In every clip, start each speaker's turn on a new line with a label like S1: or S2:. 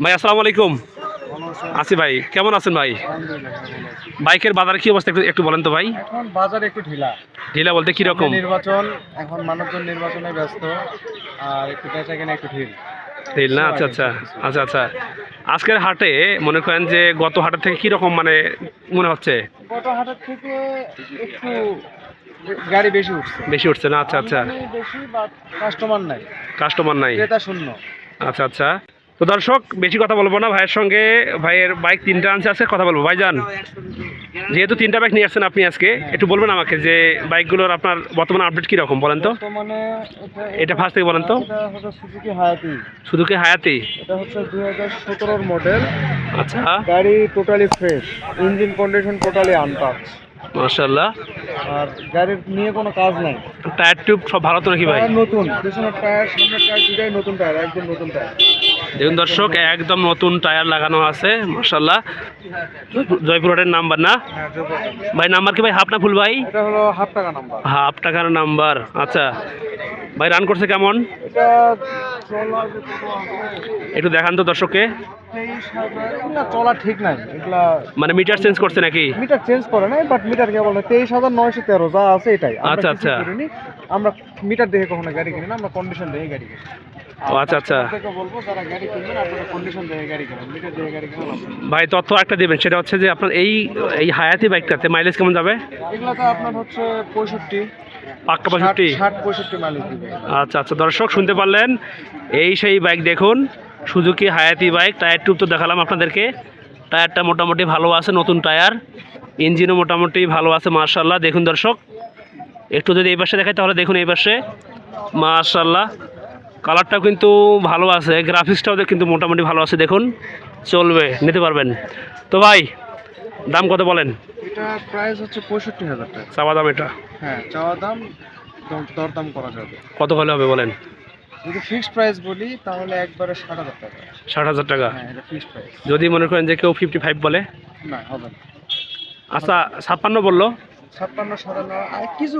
S1: ভাই আসসালামু আলাইকুম। আছি ভাই, কেমন আছেন ভাই? বাইকের বাজার কি অবস্থা একটু একটু বলেন তো ভাই।
S2: এখন বাজার একটু ঢিলা।
S1: ঢিলা বলতে কি
S2: সামনে
S1: রকম?
S2: নির্বাচন, এখন মানুষজন নির্বাচনে ব্যস্ত। আর একটু বেচাকেনা একটু ঢিল।
S1: ঢিল না? আচ্ছা আচ্ছা আচ্ছা আচ্ছা। আজকের হাটে মনে করেন যে গত হাটের থেকে কি রকম মানে মনে হচ্ছে?
S2: গত হাটের থেকে একটু গাড়ি বেশি উঠছে।
S1: বেশি উঠছে না? আচ্ছা আচ্ছা।
S2: আমদানি বেশি বাট কাস্টমার নাই,
S1: কাস্টমার নাই?
S2: ক্রেতা শূন্য।
S1: আচ্ছা আচ্ছা। তো দর্শক বেশি কথা বলবো না, ভাইয়ের সঙ্গে, ভাইয়ের বাইক তিনটা আনছে, আছে কথা বলবো। ভাইজান, যেহেতু তিনটা বাইক নিয়ে আসছেন আপনি আজকে, একটু বলবেন আমাকে যে বাইকগুলোর আপনার বর্তমানে আপডেট কীরকম বলেন তো।
S2: বর্তমানে
S1: এটা ফার্স্ট থেকে বলেন তো।
S2: এটা হচ্ছে সুজুকি হায়াতি।
S1: শুধু কি হায়াতি?
S2: এটা হচ্ছে 2017 মডেল।
S1: আচ্ছা,
S2: গাড়ি totally fresh, engine condition totally untouch.
S1: মাশাআল্লাহ।
S2: আর গাড়ির নিয়ে কোনো কাজ নাই।
S1: টায়ার টিউব সব ভালো তো নাকি ভাই?
S2: টায়ার নতুন, পিছনের টায়ার, সামনের টায়ার দুটাই নতুন টায়ার, একদম নতুন টায়ার।
S1: দেখুন দর্শক, একদম নতুন টায়ার লাগানো আছে, মাশাআল্লাহ। জয়পুর হাটের নাম্বার না
S2: হ্যাঁ,
S1: ভাই? নাম্বার কি ভাই হাফ না ফুল ভাই?
S2: এটা হলো হাফ টাকা নাম্বার।
S1: হাফ টাকার নাম্বার। আচ্ছা ভাই, রান করছে কেমন
S2: এটা চলা
S1: একটু দেখান তো দর্শককে।
S2: 23,000 না, চলা ঠিক নাই এগুলা।
S1: মানে মিটার চেঞ্জ করছে নাকি?
S2: মিটার চেঞ্জ করে নাই, বাট মিটার কে বলে 23,913 যা আছে এটাই। আমরা
S1: আচ্ছা,
S2: কিছু
S1: আচ্ছা।
S2: করিনি। আমরা মিটার দেখে কখনো গাড়ি কিনি না, আমরা কন্ডিশন দেখে গাড়ি কিনি।
S1: ও আচ্ছা আচ্ছা।
S2: আপনাকে বলবো যারা গাড়ি কিনবেন আপনারা কন্ডিশন দেখে গাড়ি কিনুন, মিটার দেখে গাড়ি কিনুন না।
S1: ভাই তথ্য একটা দিবেন, সেটা হচ্ছে যে আপনার এই এই হায়াতি বাইকটাতে মাইলেজ কেমন যাবে?
S2: এগুলাতে আপনার হচ্ছে 65,
S1: পাক্কা 65?
S2: 60-65 মাইলেজ দিবে।
S1: আচ্ছা আচ্ছা, দর্শক শুনতে পারলেন, এই সেই বাইক দেখুন, সুজুকি হায়াতি বাইক। টায়ার টিউব তো দেখালাম আপনাদেরকে, টায়ারটা মোটামুটি ভালো আছে, নতুন টায়ার। ইঞ্জিনও মোটামুটি ভালো আছে, মাশাআল্লাহ। দেখুন দর্শক, একটু যদি এই পাশে দেখাই তাহলে দেখুন এই পাশে, মাশাআল্লাহ। কালারটাও কিন্তু ভালো আছে, গ্রাফিক্সটাও কিন্তু মোটামুটি ভালো আছে, দেখুন চলবে, নিতে পারবেন। তো ভাই দাম কত বলেন?
S2: এটা প্রাইস হচ্ছে 65,000 টাকা।
S1: চাওয়া দাম এটা?
S2: হ্যাঁ, চাওয়া দাম, দরদাম করা যাবে।
S1: কত হলে হবে বলেন?
S2: যদি ফিক্সড প্রাইস বলি তাহলে একবারে 60,000 টাকা।
S1: 60,000 টাকা?
S2: হ্যাঁ, এটা ফিক্সড প্রাইস।
S1: যদি মনে করেন যে কেউ 55 বলে?
S2: না, হবে না।
S1: আচ্ছা, 56 বললো?
S2: 56-57 আর কিছু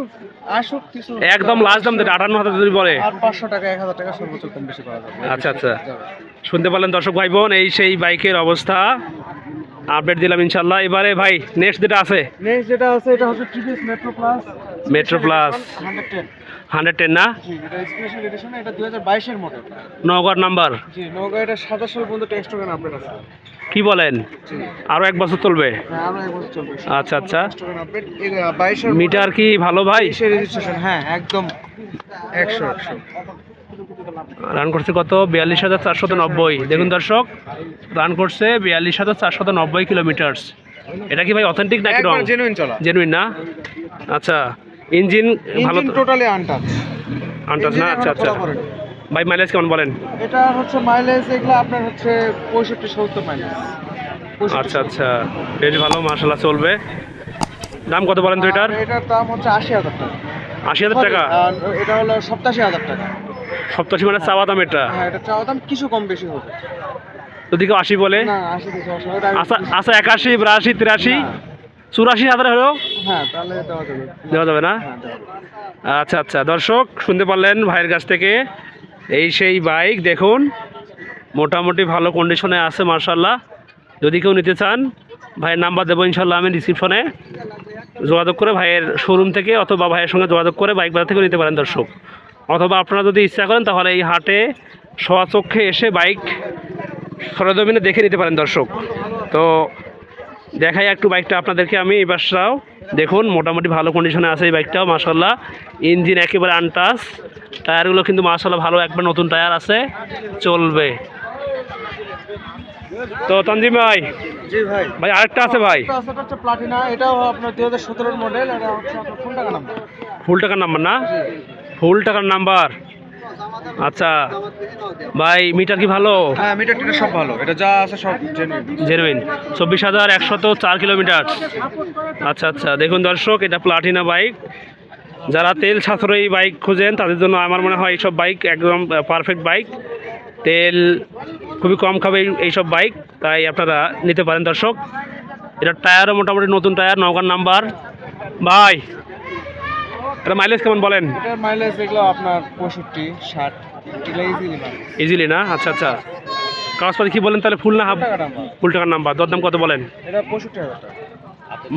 S2: আসুক, কিছু
S1: একদম লাস্ট দাম দেবে 58,000 যদি বলে?
S2: আর 500 টাকা 1,000 টাকা সর্বোচ্চ কম বেশি করা যাবে।
S1: আচ্ছা আচ্ছা, শুনতে পারলেন দর্শক ভাই বোন, এই সেই বাইকের অবস্থা আপডেট দিলাম ইনশাল্লাহ। এবারে ভাই নেক্সট যেটা আছে,
S2: নেক্সট যেটা আছে এটা হচ্ছে TVS metro plus.
S1: Metro plus
S2: 110।
S1: 110 না?
S2: জি, এটা স্পেশাল এডিশন, এটা 2022 এর মডেল।
S1: নগর নাম্বার?
S2: জি, নওগাঁ। এটা 27 সাল পর্যন্ত টেক্সট টোকেন আপডেট আছে।
S1: কি বলেন?
S2: জি,
S1: আরো এক বছর চলবে?
S2: হ্যাঁ, আরো এক বছর চলবে।
S1: আচ্ছা আচ্ছা।
S2: Text token update. এর 22 এর
S1: মিটার কি ভালো ভাই?
S2: 22 এর রেজিস্ট্রেশন। হ্যাঁ, একদম 100।
S1: রান করছে কত? 42,490। দেখুন দর্শক, রান করছে 42,490 কিলোমিটার। এটা কি ভাই অথেন্টিক নাকি রং?
S2: একবার জেনুইন চলা।
S1: জেনুইন না? আচ্ছা, ইঞ্জিন ভালো
S2: ইঞ্জিন টোটালি আনটাচ।
S1: আনটাচ না? আচ্ছা আচ্ছা। ভাই মাইলেজ কেমন বলেন?
S2: এটা হচ্ছে মাইলেজ, এগুলো আপনার হচ্ছে 65-70 মাইলেজ।
S1: আচ্ছা আচ্ছা, বেশ ভালো, মাশাআল্লাহ, চলবে। দাম কত বলেন তো এটার?
S2: এটার দাম হচ্ছে 80,000 টাকা।
S1: 80,000 টাকা?
S2: আর এটা হলো 87,000 টাকা।
S1: 87 মানে চাওয়া দাম এটা?
S2: হ্যাঁ, এটা চাওয়া দাম, কিছু কম বেশি হবে।
S1: যদি কেউ 80 বলে?
S2: না, 80 দিতে হবে না।
S1: আচ্ছা আচ্ছা, 81, 82, 83, 84,000 হলেও
S2: হ্যাঁ, তাহলে দেওয়া যাবে।
S1: দেওয়া যাবে না?
S2: হ্যাঁ, দেওয়া যাবে।
S1: আচ্ছা আচ্ছা, দর্শক শুনতে পারলেন ভাইয়ের কাছ থেকে, এই সেই বাইক দেখুন, মোটামুটি ভালো কন্ডিশনে আছে, মাশাআল্লাহ। যদি কেউ নিতে চান, ভাইয়ের নাম্বার দেবো ইনশাল্লাহ আমি ডিসক্রিপশনে, যোগাযোগ করে ভাইয়ের শোরুম থেকে অথবা ভাইয়ের সঙ্গে যোগাযোগ করে বাইক বাজার থেকে নিতে পারেন দর্শক। অথবা আপনারা যদি ইচ্ছা করেন তাহলে এই হাটে স্বচক্ষে এসে বাইক সরজমিনে দেখে নিতে পারেন দর্শক। তো দেখাই একটু বাইকটা আপনাদেরকে আমি। এই বাসটাও দেখুন মোটামুটি ভালো কন্ডিশনে আছে এই বাইকটাও, মাশাআল্লাহ। ইঞ্জিন একেবারে আনটাচ, টায়ারগুলো কিন্তু মাশাআল্লাহ ভালো, একবার নতুন টায়ার আছে, চলবে। তো তানজিম ভাই,
S2: জি ভাই।
S1: ভাই আরেকটা আছে ভাই,
S2: এটা হচ্ছে প্লাটিনা। এটাও আপনার 2017 এর মডেল। এটা হচ্ছে আপনার ফুল টাকা নাম্বার।
S1: ফুল টাকার নাম্বার না? ফুল টাকার নাম্বার। আচ্ছা ভাই, মিটার কি ভালো?
S2: হ্যাঁ, মিটার টিটার সব ভালো। এটা যা আছে সব জেনুইন।
S1: জেনুইন। 24,104 কিলোমিটার। আচ্ছা আচ্ছা, দেখুন দর্শক, এটা প্লাটিনা বাইক। যারা তেল সাশ্রয়ী বাইক খোঁজেন তাদের জন্য আমার মনে হয় এইসব বাইক একদম পারফেক্ট বাইক। তেল খুবই কম খাবে এইসব বাইক, তাই আপনারা নিতে পারেন দর্শক। এটা টায়ারও মোটামুটি নতুন টায়ার, নওগাঁর নাম্বার। ভাই এটা মাইলেজ কেমন বলেন?
S2: এটার মাইলেজ এগুলো আপনার 65-60 এগুলো ইজিলি মাইলেজ।
S1: ইজিলি না? আচ্ছা আচ্ছা। কাগজপাতি কি বলেন তাহলে, ফুল না হাফ?
S2: টাকা নাম্বার
S1: ফুল টাকার নাম্বার। দরদাম কত বলেন?
S2: এটা 65,000 টাকা।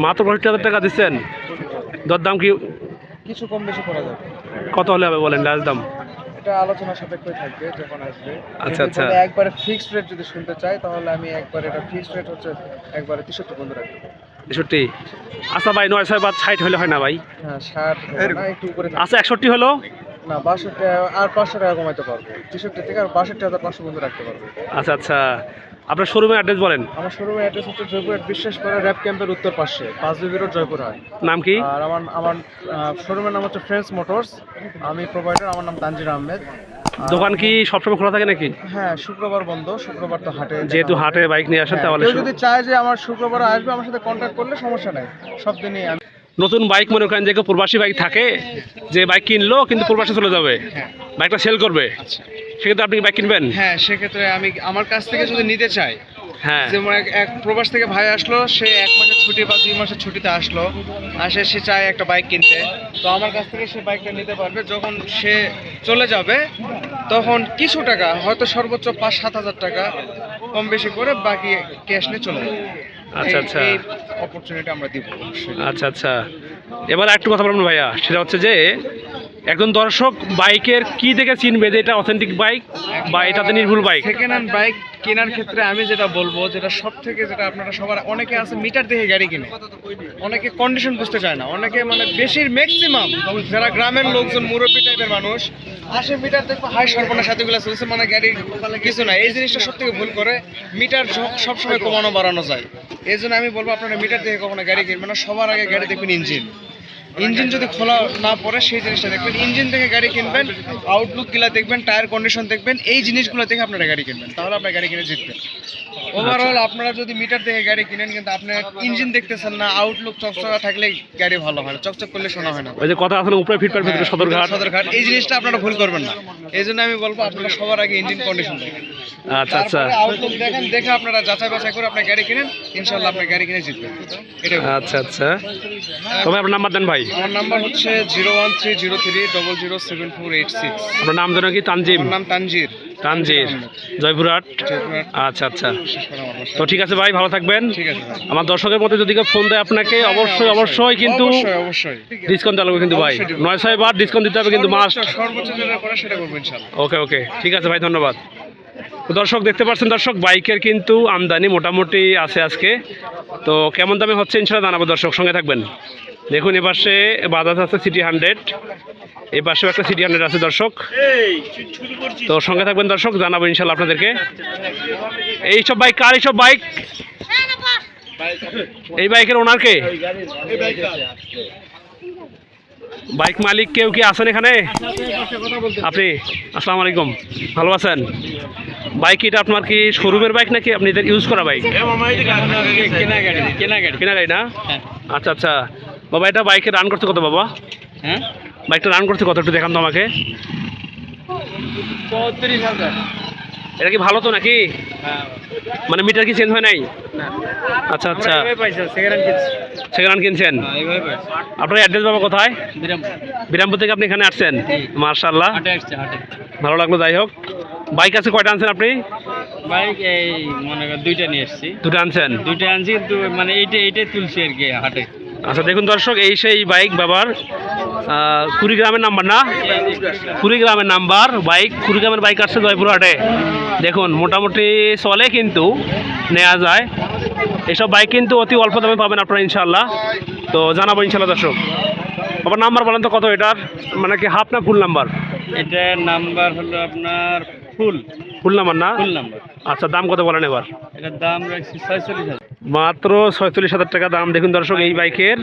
S1: মাত্র 65,000 টাকা দিচ্ছেন?
S2: 65,000
S1: দরদাম কি
S2: কিছু কম বেশি করা যাবে।
S1: কত হলে হবে বলেন লাস্ট দাম?
S2: এটা আলোচনা সাপেক্ষে থাকবে যখন আসবে।
S1: আচ্ছা,
S2: যদি
S1: আচ্ছা।
S2: বলে একবারে ফিক্সড রেট যদি শুনতে চাই তাহলে আমি একবারে, এটা ফিক্সড রেট হচ্ছে একবারে 63 বন্ধ রাখবো।
S1: 63? আচ্ছা ভাই, 9 বা 60 হলে হয় না ভাই?
S2: হ্যাঁ 60 না একটু উপরে থাকবে।
S1: আচ্ছা 61 হলো?
S2: না 62 আর 500 টাকা কমাইতে পারবো। 63 থেকে আর 62,500 বন্ধ রাখতে পারবো।
S1: আচ্ছা আচ্ছা, আপনার শোরুমের অ্যাড্রেস বলেন।
S2: আমার শোরুমের অ্যাড্রেস হচ্ছে জয়পুরহাট বিশ্বাস করে র্যাপ ক্যাম্পের উত্তর পাশে 5 বিবি রোড জয়পুরহাট।
S1: নাম কি?
S2: আর আমার শোরুমের নাম হচ্ছে ফ্রেন্ডস মোটরস। আমি প্রোভাইডার, আমার নাম তানজির আহমেদ।
S1: দোকান কি সবসময় খোলা থাকে নাকি?
S2: হ্যাঁ শুক্রবার বন্ধ, শুক্রবার তো হাটে।
S1: যেহেতু হাটে বাইক নিয়ে আসেন
S2: হ্যাঁ,
S1: তাহলে
S2: কেউ যদি চায় যে আমার শুক্রবার আসবে, আমার সাথে কন্ট্যাক্ট করলে সমস্যা নাই, সব দিনই আমি।
S1: নতুন বাইক মনে করেন যে কেউ প্রবাসী বাইক থাকে, যে বাইক কিনলো কিন্তু প্রবাসে চলে যাবে,
S2: হ্যাঁ
S1: বাইকটা সেল করবে,
S2: আচ্ছা।
S1: সেক্ষেত্রে আপনি কি বাইক কিনবেন?
S2: হ্যাঁ সেক্ষেত্রে আমি আমার কাছ থেকে যদি নিতে চাই,
S1: হ্যাঁ।
S2: যেমন এক প্রবাস থেকে ভাই আসলো, সে 1 মাসের ছুটি বা 2 মাসের ছুটিতে আসলো, সে চায় একটা বাইক কিনতে, তো আমার কাছ থেকে সে বাইকটা নিতে পারবে। যখন সে চলে যাবে তখন কিছু টাকা, হয়তো সর্বোচ্চ 5-7 হাজার টাকা কম বেশি করে বাকি ক্যাশ নিয়ে চলে যাবে।
S1: আচ্ছা, আচ্ছা।
S2: এই অপরচুনিটি আমরা দিব অবশ্যই।
S1: আচ্ছা আচ্ছা, এবার একটু কথা বলবেন ভাইয়া, সেটা হচ্ছে যে একজন দর্শক বাইকের কি দেখে চিনবে যে এটা অথেন্টিক বাইক বা এটাতে নির্ভুল বাইক?
S2: সেকেন্ড হ্যান্ড বাইক কেনার ক্ষেত্রে আমি যেটা বলবো, যেটা সব থেকে, যেটা আপনারা সবার, অনেকে আছে মিটার দেখে গাড়ি কিনে, অনেকে কন্ডিশন বুঝতে চায় না, অনেকে মানে বেশির ম্যাক্সিমাম যারা গ্রামের লোকজন, মুরব্বী টাইপের মানুষ আসে, মিটার দেখবো হাই সর্বনা সাথীগুলো চলছে, মানে গাড়ি কিছু না, এই জিনিসটা সব থেকে ভুল করে। মিটার সবসময় কমানো বাড়ানো যায়, এই জন্য আমি বলবো আপনারা মিটার দেখে কখনো গাড়ি কিনবেন না। সবার আগে গাড়ি দেখবেন ইঞ্জিন যদি খোলা না পড়ে সেই জিনিসটা দেখবেন। ইঞ্জিন দেখে গাড়ি কিনবেন, আউটলুক গুলা দেখবেন, টায়ার কন্ডিশন দেখবেন, এই জিনিসগুলো দেখে আপনারা গাড়ি কিনবেন, তাহলে আপনার গাড়ি কিনে জিতবেন। ওভারঅল আপনারা যদি মিটার দেখে গাড়ি কিনেন কিন্তু আপনার ইঞ্জিন দেখতেছেন না, আউটলুক চকচকা থাকলে গাড়ি ভালো হয় না, চকচক করলে শোনা হয় না।
S1: ওই যে কথা আছে না, উপরে ফিটপার ভিতরে সদরঘাট।
S2: সদরঘাট, এই জিনিসটা আপনারা ভুল করবেন না। এই জন্য আমি বলবো আপনারা সবার আগে ইঞ্জিন কন্ডিশন দেখেন,
S1: আচ্ছা আচ্ছা
S2: তারপরে আউটলুক দেখেন, দেখে আপনারা যাচাই বাছাই করে আপনার গাড়ি কিনেন, ইনশাআল্লাহ আপনার গাড়ি কিনে জিতবেন। এটাই বলবো।
S1: আচ্ছা আচ্ছা, তবে আপনার নাম্বার দেন ভাই।
S2: আমার নাম্বার হচ্ছে 01303007486।
S1: আপনার নাম যেন কি? তানজিম?
S2: আমার নাম তানজির।
S1: তানজির, জয়পুরহাট।
S2: জয়পুরহাট।
S1: আচ্ছা আচ্ছা,
S2: বিশেষ করে আমার বাসা।
S1: তো ঠিক আছে ভাই, ভালো থাকবেন।
S2: ঠিক আছে ভাই।
S1: আমার দর্শকের মধ্যে যদি কেউ ফোন দেয় আপনাকে, অবশ্যই অবশ্যই কিন্তু
S2: অবশ্যই
S1: ডিসকাউন্ট দেওয়া লাগবে কিন্তু ভাই,
S2: অবশ্যই দিব।
S1: 900 বার ডিসকাউন্ট দিতে হবে কিন্তু মাস্ট।
S2: সর্বোচ্চ যেটা করে সেটা করবো ইনশাআল্লাহ।
S1: ওকে ওকে, ঠিক আছে ভাই, ধন্যবাদ। তো দর্শক দেখতে পাচ্ছেন, দর্শক বাইকের কিন্তু আমদানি মোটামুটি আছে আজকে, তো কেমন দামে হচ্ছে ইনশাআল্লাহ জানাবো, দর্শক সঙ্গে থাকবেন। দেখুন এপাশে বাজাজ আছে সিটি 100, এই পাশেও একটা সিটি 100 আছে দর্শক, তো সঙ্গে থাকবেন দর্শক, জানাবো ইনশাআল্লাহ আপনাদেরকে। এইসব বাইক কার? এইসব বাইক, এই বাইকের ওনার কে? বাইক মালিক কেউ কি আছেন এখানে? আপনি? আসসালামু আলাইকুম, ভালো আছেন? বাইক এটা আপনার কি শোরুমের বাইক নাকি আপনি ইউজ করা বাইক? কেনা গাড়ি না? আচ্ছা আচ্ছা, বাবা এটা বাইকে রান করতে কত বাবা?
S2: হ্যাঁ
S1: বাইকটা রান করতে কত একটু দেখান তো আমাকে।
S2: 34,000।
S1: এটা কি ভালো তো নাকি? মানে মিটার কি চেঞ্জ হয় নাই? আচ্ছা আচ্ছা, সেকেন্ড হ্যান্ড কিনছেন? আপনার অ্যাড্রেস বাবা কোথায়? বিরামপুর থেকে আপনি এখানে আসছেন? মার্শাল্লাহ, ভালো লাগলো। যাই হোক, বাইক আছে কয়টা আনছেন আপনি?
S3: বাইক এই মনে কর 2টা নিয়ে এসেছি।
S1: 2টা আনছেন?
S3: 2টা আনছি, কিন্তু মানে এইটাই তুলছি আর কি হাটে।
S1: আচ্ছা দেখুন দর্শক, এই সেই বাইক বাবার, কুড়িগ্রামের নাম্বার না? কুড়িগ্রামের নাম্বার বাইক, কুড়িগ্রামের বাইক আসছে জয়পুরহাটে। দেখুন মোটামুটি চলে, কিন্তু নেওয়া যায়। এসব বাইক কিন্তু অতি অল্প দামে পাবেন আপনারা ইনশাআল্লাহ, তো জানাবো ইনশাআল্লাহ দর্শক। বাবার নাম্বার বলেন তো কত এটার, মানে কি হাফ না ফুল নাম্বার?
S3: এটার নাম্বার হলো আপনার
S1: ফুল নাম্বার না?
S3: ফুল নাম্বার।
S1: আচ্ছা, দাম কত বলেন এবার?
S3: এটার দাম রাখছি 46,000।
S1: মাত্র 46,000 টাকা দাম। দেখুন দর্শক, এই বাইকের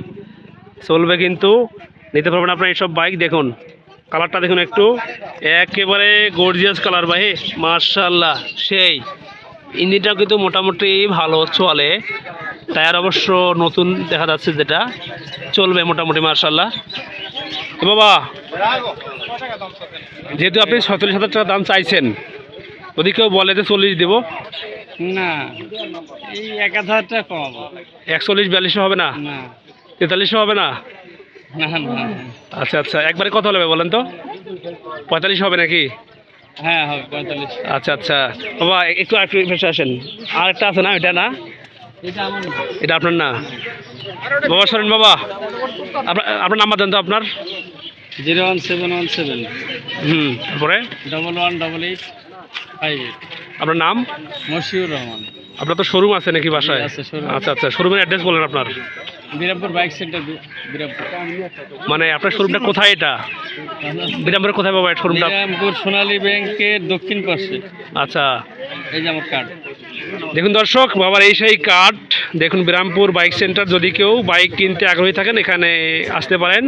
S1: চলবে কিন্তু, নিতে পারবেন আপনার এইসব বাইক। দেখুন কালারটা দেখুন একটু, একেবারে গর্জিয়াস কালার ভাই, মার্শাল্লাহ সেই। ইঞ্জিনটাও কিন্তু মোটামুটি ভালো চলে, টায়ার অবশ্য নতুন দেখা যাচ্ছে, যেটা চলবে মোটামুটি মার্শাল্লাহ। বাবা যেহেতু আপনি 46,000 টাকা দাম চাইছেন, যদি কেউ বলে যে 40 দেবো?
S3: না, এই 1,000 টাকা কমাবো।
S1: 41-42 হবে না?
S3: না
S1: 43 হবে না?
S3: না না।
S1: আচ্ছা আচ্ছা, একবারে কত হবে বলেন তো? 45 হবে নাকি?
S3: হ্যাঁ হবে 45।
S1: আচ্ছা আচ্ছা বাবা একটু একটু ভেসে আসেন, আর একটা আছে না, এটা না,
S3: এটা আমার না।
S1: এটা আপনার না বাবা, শোনেন বাবা, আপনার নাম্বার দেন তো আপনার।
S3: 01717
S1: তারপরে
S3: 118858।
S1: আপনার নাম?
S3: মশিউর রহমান।
S1: আপনার তো শোরুম আছে নাকি বাসায়?
S3: আছে showroom।
S1: আচ্ছা আচ্ছা, শোরুমের অ্যাড্রেস বলেন আপনার।
S3: Birampur bike centre, Birampur.
S1: মানে আপনার শোরুমটা কোথায়? এটা বিরামপুরের কোথায় বাবা শোরুমটা?
S3: বিরামপুর সোনালী ব্যাংকের দক্ষিণ পাশে।
S1: আচ্ছা
S3: এই যে আমার কার্ড।
S1: দেখুন দর্শক, বাবার এই সেই কার্ড দেখুন, বিরামপুর বাইক সেন্টার। যদি কেউ বাইক কিনতে আগ্রহী থাকেন এখানে আসতে পারেন,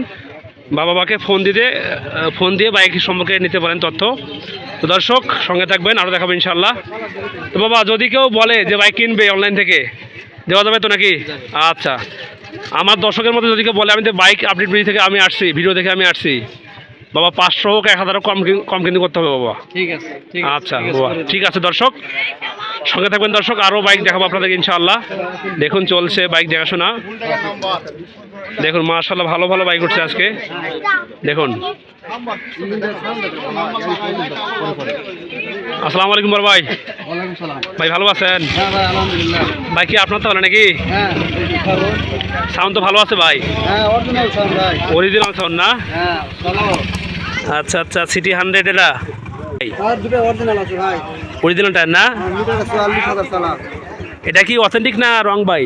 S1: বাবাকে ফোন দিয়ে বাইক সম্পর্কে নিতে পারেন তথ্য। তো দর্শক সঙ্গে থাকবেন, আরও দেখাবো ইনশাল্লাহ। তো বাবা যদি কেউ বলে যে বাইক কিনবে অনলাইন থেকে, দেওয়া যাবে তো নাকি? আচ্ছা, আমার দর্শকের মধ্যে যদি কেউ বলে আমি তো বাইক আপডেট ভিডিও থেকে আমি আসছি, ভিডিও দেখে আমি আসছি, বাবা 500 হোক 1000 হোক কম কিন্তু করতে হবে বাবা।
S3: ঠিক আছে, ঠিক আছে,
S1: আচ্ছা
S3: ঠিক আছে,
S1: বাবা
S3: করে দিন।
S1: ঠিক আছে দর্শক, সঙ্গে থাকবেন দর্শক, আরও বাইক দেখাবো আপনাদেরকে ইনশাআল্লাহ। দেখুন চলছে বাইক দেখাশোনা, দেখুন মাশাআল্লাহ ভালো ভালো বাইক উঠছে আজকে দেখুন। আসসালামু আলাইকুম বড় ভাই।
S3: ওয়ালাইকুম সালাম।
S1: ভাই ভালো আছেন?
S3: হ্যাঁ ভাই, আলহামদুলিল্লাহ।
S1: ভাই কি আপনার তো নাকি?
S3: হ্যাঁ,
S1: সাউন্ড তো ভালো আছে ভাই,
S3: হ্যাঁ অরিজিনাল সাউন্ড ভাই।
S1: অরিজিনাল সাউন্ড না?
S3: হ্যাঁ চলো।
S1: আচ্ছা আচ্ছা, সিটি 100 এটা
S3: আর দুটো অরিজিনাল আছে ভাই।
S1: অরিজিনাল টায়ার না?
S3: মিটার 44,000 চালা।
S1: এটা কি অথেন্টিক না রং ভাই?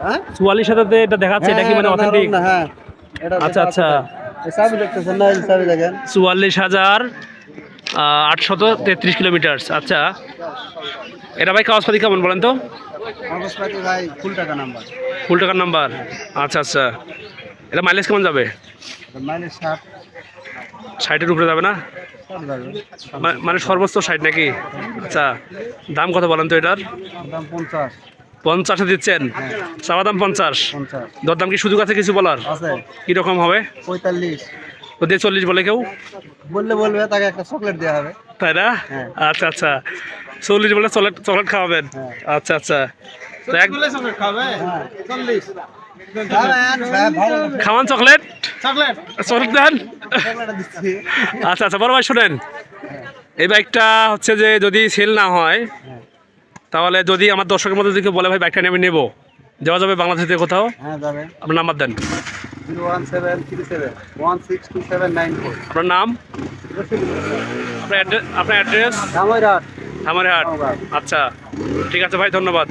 S3: হ্যাঁ
S1: 44,000 এটা দেখাচ্ছে, এটা কি মানে অথেন্টিক?
S3: হ্যাঁ এটা।
S1: আচ্ছা আচ্ছা,
S3: এই চাবি দেখতেছেন না? এই চাবি দেখেন।
S1: 44,833 কিলোমিটার। আচ্ছা, এটা ভাই কাগজপাতি কেমন বলেন তো?
S3: কাগজপাতি ভাই ফুল টাকা নাম্বার।
S1: ফুল টাকার নাম্বার। আচ্ছা আচ্ছা, এটা মাইলেজ কেমন যাবে?
S3: মাইলেজ 60
S1: 60-এর উপরে যাবে না?
S3: যাবে।
S1: মানে সর্বোচ্চ 60 নাকি? আচ্ছা, দাম কত বলেন তো এটার?
S3: দাম 50।
S1: 50-এ দিচ্ছেন? চাওয়া দাম 50।
S3: 50
S1: দরদাম কি সুযোগ আছে কিছু বলার?
S3: আছে।
S1: কীরকম হবে?
S3: 45
S1: তো দিয়ে 40 বলে কেউ?
S3: বলবে তাকে একটা চকলেট দেওয়া হবে।
S1: তাই না?
S3: হ্যাঁ।
S1: আচ্ছা আচ্ছা, 40 বলে চকলেট খাওয়াবেন?
S3: হ্যাঁ।
S1: আচ্ছা আচ্ছা, তো খাওয়ান চকলেট চকলেট দেন। আচ্ছা আচ্ছা বড় ভাই শোনেন, এই বাইকটা হচ্ছে যে যদি সেল না হয়, তাহলে যদি আমার দর্শকের মধ্যে যদি কেউ বলে ভাই বাইকটা নিয়ে আমি নেবো, দেওয়া যাবে বাংলাদেশে কোথাও?
S3: হ্যাঁ যাবে।
S1: আপনার নাম্বার দেন।
S3: 01737167994।
S1: আপনার নাম, আপনার অ্যাড্রেস?
S3: ধামইরহাট।
S1: ধামইরহাট। আচ্ছা ঠিক আছে ভাই, ধন্যবাদ।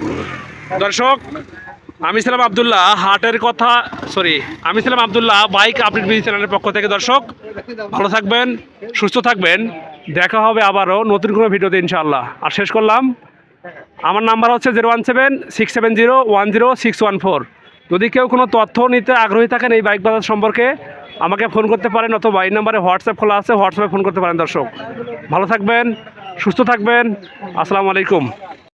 S1: দর্শক আমি ছিলাম আব্দুল্লাহ আমি ছিলাম আব্দুল্লাহ বাইক আপডেট বিডি চ্যানেলের পক্ষ থেকে। দর্শক ভালো থাকবেন, সুস্থ থাকবেন, দেখা হবে আবারও নতুন কোনো ভিডিওতে ইনশাআল্লাহ। আর শেষ করলাম, আমার নাম্বার হচ্ছে 01767010614। যদি কেউ কোনো তথ্য নিতে আগ্রহী থাকেন এই বাইক বাজার সম্পর্কে, আমাকে ফোন করতে পারেন, অথবা এই নাম্বারে হোয়াটসঅ্যাপ খোলা আছে, হোয়াটসঅ্যাপে ফোন করতে পারেন। দর্শক ভালো থাকবেন, সুস্থ থাকবেন, আসসালামু আলাইকুম।